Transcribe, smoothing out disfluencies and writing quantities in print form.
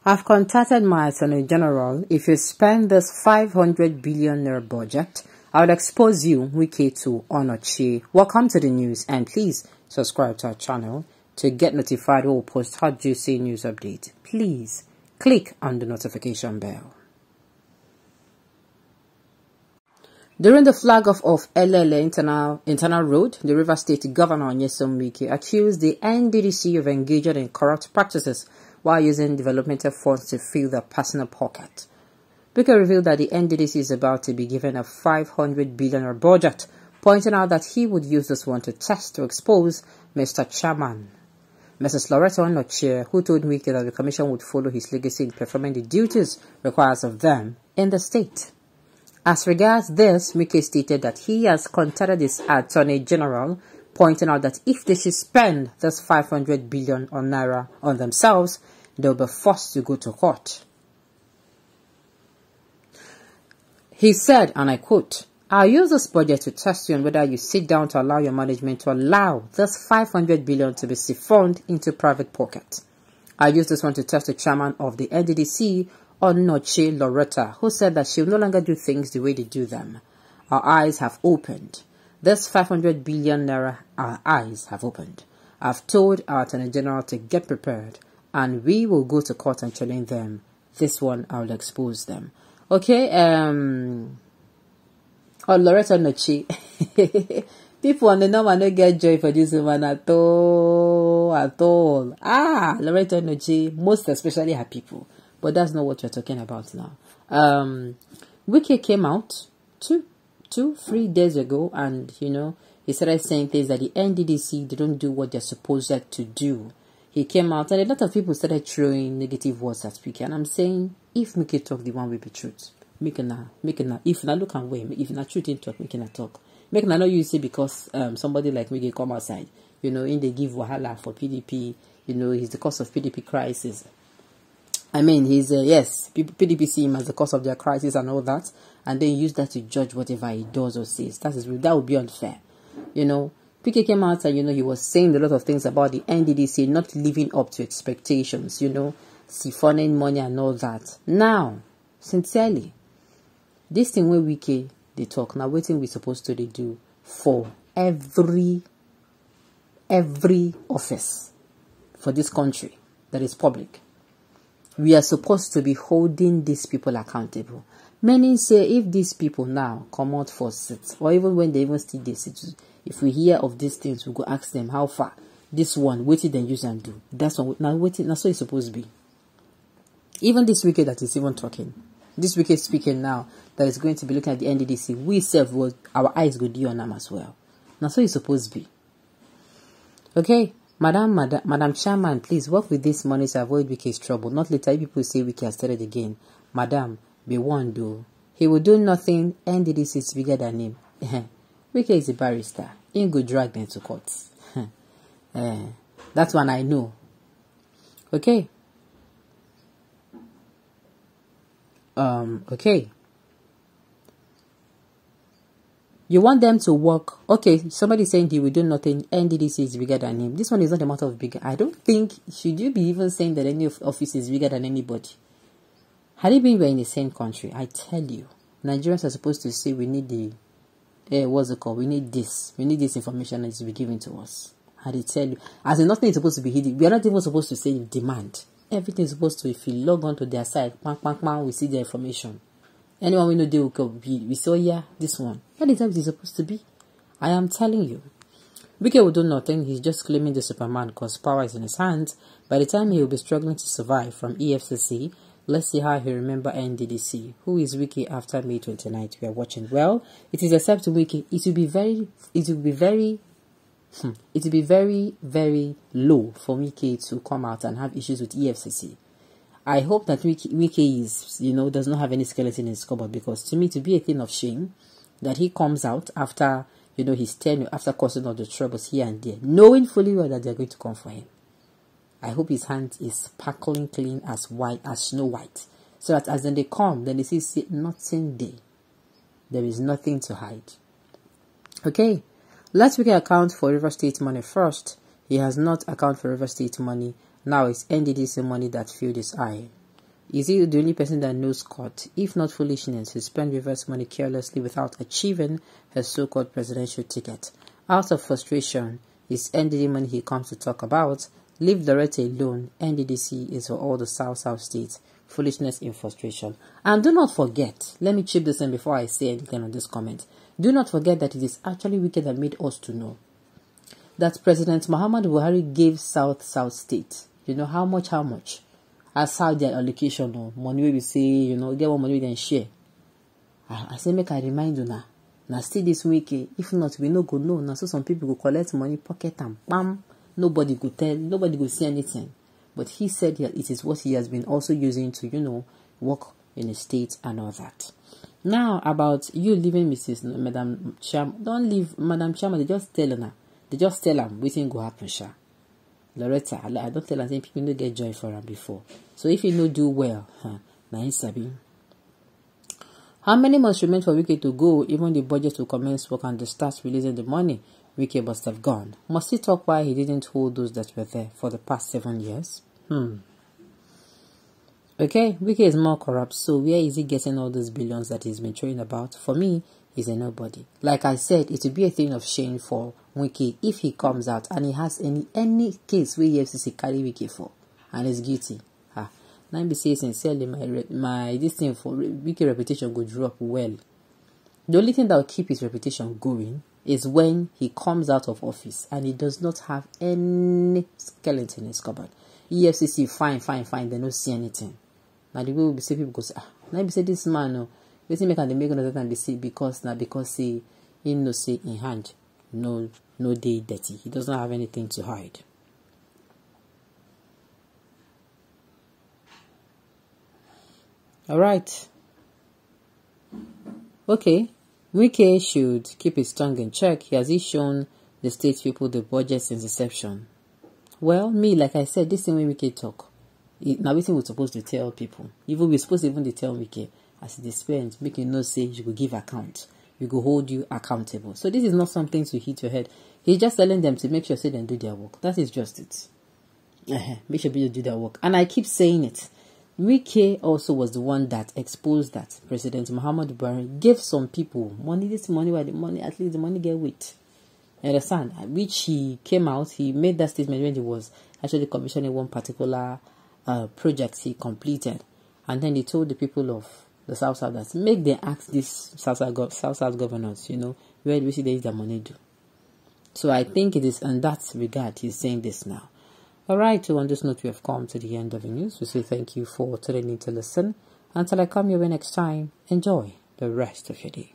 I've contacted my Attorney General. If you spend this 500 billion naira budget, I will expose you, Wike, to Onochie. Welcome to the news, and please subscribe to our channel to get notified when we post hot juicy news update. Please click on the notification bell. During the flag off of LLA Internal Road, the River State Governor Nyesom Wike accused the Nddc of engaging in corrupt practices while using developmental funds to fill their personal pocket. Wike revealed that the Nddc is about to be given a 500 billion budget, pointing out that he would use this one to test to expose Mr. Chairman. Mrs. Lauretta Onochie, who told Wike that the commission would follow his legacy in performing the duties required of them in the state. As regards this, Wike stated that he has contacted his Attorney General, pointing out that if they should spend this 500 billion naira on themselves, they'll be forced to go to court. He said, and I quote, "I'll use this budget to test you on whether you sit down to allow your management to allow this 500 billion to be siphoned into private pockets. I'll use this one to test the chairman of the Nddc, Onochie Lauretta, who said that she will no longer do things the way they do them. Our eyes have opened. This 500 billion naira, our eyes have opened. I've told our Attorney General to get prepared, and we will go to court and challenge them. This one, I will expose them." Okay, Lauretta Onochie. People on the normal don't get joy for this woman at all. Lauretta Onochie, most especially her people. But that's not what we're talking about now. Wike came out 3 days ago, and he started saying things that the Nddc, they don't do what they're supposed to do. He came out, and a lot of people started throwing negative words at Wike, and I'm saying, if Wike talk, the one will be truth. Make na. If na look and wait, if na truth in talk, make na talk. Make na not you say because somebody like Wike come outside, in they give wahala for PDP, he's the cause of PDP crisis. I mean, he's yes, PDP see him as the cause of their crisis and all that, and then use that to judge whatever he does or says. That would be unfair, Wike came out and he was saying a lot of things about the Nddc not living up to expectations, siphoning money and all that. Now, sincerely, this thing where Wike they talk now, what thing we supposed to do for every office for this country that is public. We are supposed to be holding these people accountable. Many say if these people now come out for seats, or even when they even still their seats, if we hear of these things, we go ask them how far this one, what did they use and do? That's what now waiting. That's what it's supposed to be. Even this Wike that is even talking, this Wike speaking now, that is going to be looking at the Nddc, we serve was our eyes go do on them as well. That's what it's supposed to be. Okay. Madam Chairman, please work with this money to avoid Wike's trouble. Not later people say Wike has started again. Madam, be warned though. He will do nothing. Nddc is bigger than him. Wike is a barrister. He ain't go drag them to court. That's one I know. Okay. Okay. You want them to work. Okay, somebody saying he will do nothing. Nddc is bigger than him. This one is not a matter of bigger. I don't think, should you be even saying that any office is bigger than anybody? Had it been we're in the same country, I tell you, Nigerians are supposed to say we need the, what's it called? We need this information that is to be given to us. Had it tell you, as in nothing is supposed to be hidden. We are not even supposed to say demand. Everything is supposed to, if you log on to their site, we see the information. Anyone we know they will go, we say, oh yeah, this one. That is how it is supposed to be. I am telling you. Wike will do nothing. He's just claiming the Superman because power is in his hands. By the time he will be struggling to survive from EFCC, let's see how he remember Nddc. Who is Wike after May 29th? We are watching. Well, it is accepted Wike. It will be very low for Wike to come out and have issues with EFCC. I hope that Wike is, does not have any skeleton in his cupboard, because to me, to be a thing of shame that he comes out after, his tenure, after causing all the troubles here and there, knowing fully well that they're going to come for him. I hope his hand is sparkling clean as white, as Snow White, so that as then they come, then they see nothing there. There is nothing to hide. Okay, let's account for River State money first. He has not accounted for River State money. Now it's Nddc money that filled his eye. Is he the only person that knows court? If not foolishness, he spent reverse money carelessly without achieving his so-called presidential ticket. Out of frustration, it's NDD money he comes to talk about. Leave Lauretta alone. NDDC is for all the South states. Foolishness in frustration. And do not forget, let me chip this in before I say anything on this comment. Do not forget that it is actually Wike that made us to know that President Muhammadu Buhari gave South state. You know how much? As how their allocation of money we say, you know, get one money we then share. I say make I remind you now. Now still this week, if not, we no go know. Now so some people go collect money, pocket and bam. Nobody go tell, nobody go see anything. But he said it is what he has been also using to, you know, work in the state and all that. Now about you leaving Madam Cham, don't leave Madam Chama. They just tell her. They just tell her waiting go happen, sha. Lauretta, I don't tell her saying people don't get joy for her before. So if you no do well, now you sabi. How many months remain for Wike to go? Even the budget to commence work and the start releasing the money, Wike must have gone. Must he talk why he didn't hold those that were there for the past 7 years? Okay, Wike is more corrupt, so where is he getting all those billions that he's been throwing about? For me, he's a nobody. Like I said, it would be a thing of shame for Wike if he comes out and he has any case where EFCC carry Wike for and is guilty. Now be say sincerely, my this thing for Wike reputation go drop well. The only thing that will keep his reputation going is when he comes out of office and he does not have any skeleton in his cupboard. EFCC fine, they don't see anything. Now the way we say people go say, now be say this man no, we say make and they make another time they say because he no say in hand, no day dirty. He does not have anything to hide. All right. Okay. Wike should keep his tongue in check. Has he shown the state people the budget since inception? Well, me, like I said, this thing when Wike talk, now everything we're supposed to tell people. Even we're supposed to even to tell Wike as they spend, make you know say you go give account. We go hold you accountable. So this is not something to hit your head. He's just telling them to make sure say they do their work. That is just it. Make sure people do their work. And I keep saying it. Wike also was the one that exposed that President Muhammadu Buhari gave some people money. This money, why the money, at least the money get weight. You understand? Which he came out, he made that statement when he was actually commissioning one particular project he completed. And then he told the people of the South that make them ask these South governors, you know, where do we see they use their money do? So I think it is in that regard he's saying this now. Alright, so on this note, we have come to the end of the news. We say thank you for tuning in to listen. Until I come your way next time, enjoy the rest of your day.